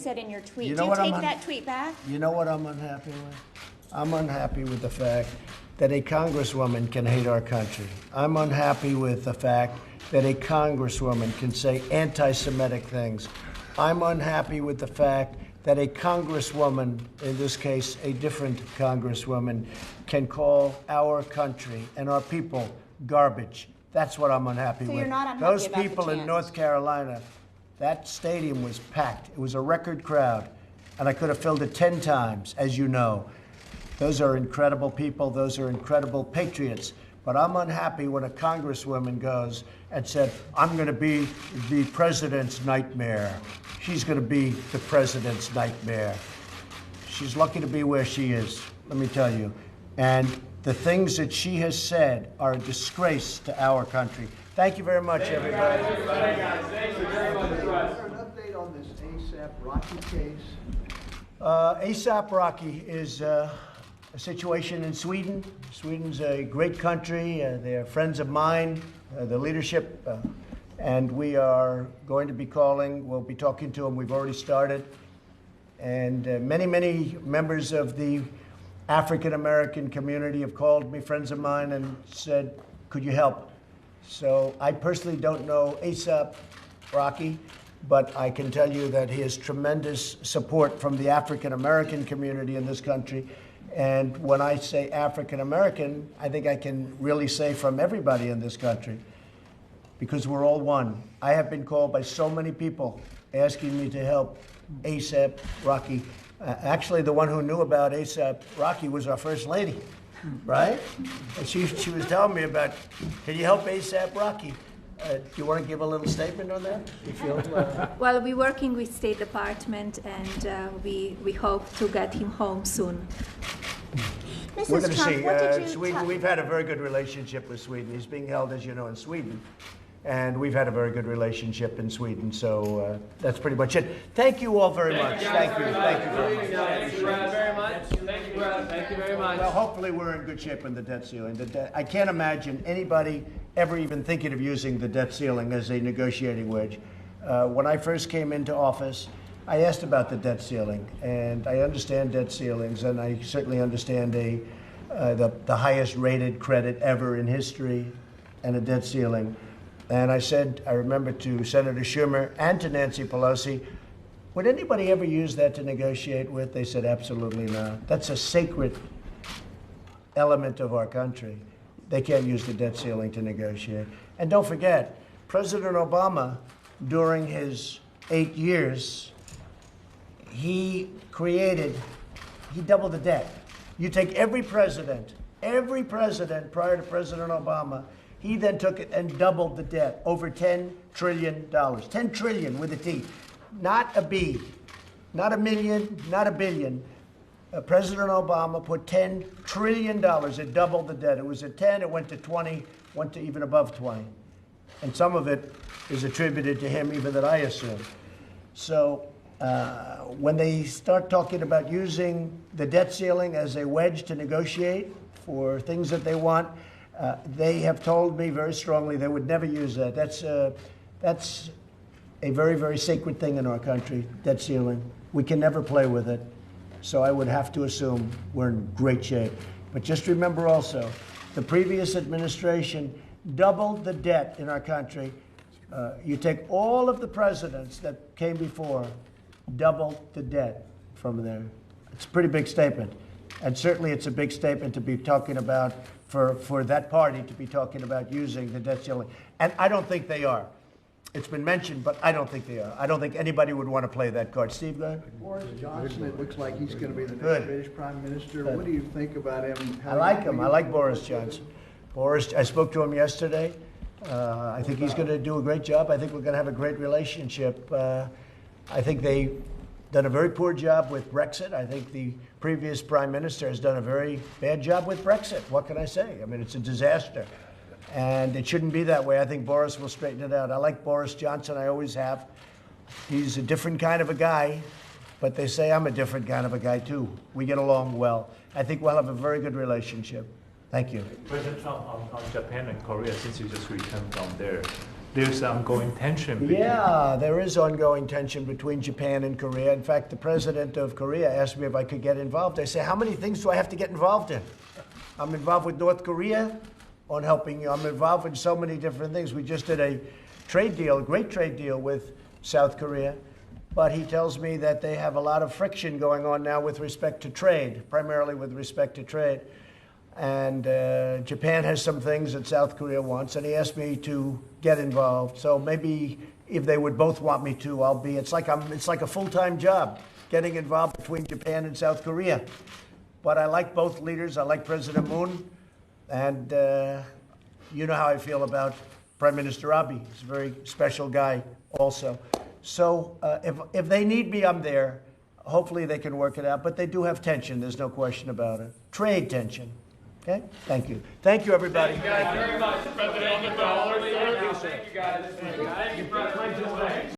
said in your tweet. You know Do you what take that tweet back? You know what I'm unhappy with? I'm unhappy with the fact that a congresswoman can hate our country. I'm unhappy with the fact that a congresswoman can say anti-Semitic things. I'm unhappy with the fact that a congresswoman, in this case, a different congresswoman, can call our country and our people garbage. That's what I'm unhappy with. So you're not unhappy Those about the people in chant. North Carolina, that stadium was packed. It was a record crowd, and I could have filled it 10 times, as you know. Those are incredible people. Those are incredible patriots. But I'm unhappy when a congresswoman goes and said, I'm going to be the president's nightmare. She's going to be the president's nightmare. She's lucky to be where she is, let me tell you. And the things that she has said are a disgrace to our country. Thank you very much, everybody. Thank you very much, Russ. Is there an update on this ASAP Rocky case? ASAP Rocky is a situation in Sweden. Sweden's a great country. They're friends of mine, the leadership, and we are going to be calling. We'll be talking to them. We've already started. And many members of the African-American community have called me, friends of mine, and said, could you help? So I personally don't know ASAP Rocky, but I can tell you that he has tremendous support from the African-American community in this country. And when I say African-American, I think I can really say from everybody in this country, because we're all one. I have been called by so many people asking me to help ASAP Rocky. Actually, the one who knew about ASAP Rocky was our First Lady, right? And she was telling me about, can you help ASAP Rocky? Do you want to give a little statement on that? You feel, Well, we're working with State Department, and we hope to get him home soon. we're going to Trump, see. what did you Sweden, we've had a very good relationship with Sweden. He's being held, as you know, in Sweden. And we've had a very good relationship in Sweden. So that's pretty much it. Thank you all very much. Thank you. Thank you very much. Thank you very much. Thank you, Russ. Thank you very much. Well, hopefully we're in good shape on the debt ceiling. I can't imagine anybody ever even thinking of using the debt ceiling as a negotiating wedge. When I first came into office, I asked about the debt ceiling, and I understand debt ceilings, and I certainly understand the highest rated credit ever in history and a debt ceiling. And I said, I remember to Senator Schumer and to Nancy Pelosi, would anybody ever use that to negotiate with? They said, absolutely not. That's a sacred element of our country. They can't use the debt ceiling to negotiate. And don't forget, President Obama, during his 8 years, he doubled the debt. You take every president prior to President Obama, he then took it and doubled the debt, over $10 trillion. $10 trillion with a T, not a B, not a million, not a billion. President Obama put $10 trillion. It doubled the debt. It was at 10, it went to 20, went to even above 20. And some of it is attributed to him, even that I assume. So when they start talking about using the debt ceiling as a wedge to negotiate for things that they want, they have told me very strongly they would never use that. That's a very, very sacred thing in our country, debt ceiling. We can never play with it. So I would have to assume we're in great shape. But just remember also, the previous administration doubled the debt in our country. You take all of the presidents that came before, doubled the debt from there. It's a pretty big statement. And certainly it's a big statement to be talking about, for that party to be talking about using the debt ceiling. And I don't think they are. It's been mentioned, but I don't think they are. I don't think anybody would want to play that card. Steve, go ahead. Boris Johnson, it looks like he's going to be the Good. next British Prime Minister. Good. What do you think about him? I like him. I like Boris Johnson. I spoke to him yesterday. I think he's going to do a great job. I think we're going to have a great relationship. I think they've done a very poor job with Brexit. I think the previous prime minister has done a very bad job with Brexit. What can I say? I mean, it's a disaster. And it shouldn't be that way. I think Boris will straighten it out. I like Boris Johnson. I always have. He's a different kind of a guy, but they say I'm a different kind of a guy, too. We get along well. I think we'll have a very good relationship. Thank you. President Trump, on Japan and Korea, since you just returned from there, there's ongoing tension between. Yeah, there is ongoing tension between Japan and Korea. In fact, the president of Korea asked me if I could get involved. I say, how many things do I have to get involved in? I'm involved with North Korea on helping you. I'm involved in so many different things. We just did a trade deal, a great trade deal with South Korea. But he tells me that they have a lot of friction going on now with respect to trade, primarily with respect to trade. And Japan has some things that South Korea wants, and he asked me to get involved. So maybe if they would both want me to, I'll be. It's like a full-time job, getting involved between Japan and South Korea. But I like both leaders. I like President Moon, and you know how I feel about Prime Minister Abe. He's a very special guy, also. So if they need me, I'm there. Hopefully they can work it out. But they do have tension. There's no question about it. Trade tension. Okay? Thank you. Thank you, everybody. Thank you guys very much. President on the dollar, sir. Thank you guys. Thank you, President.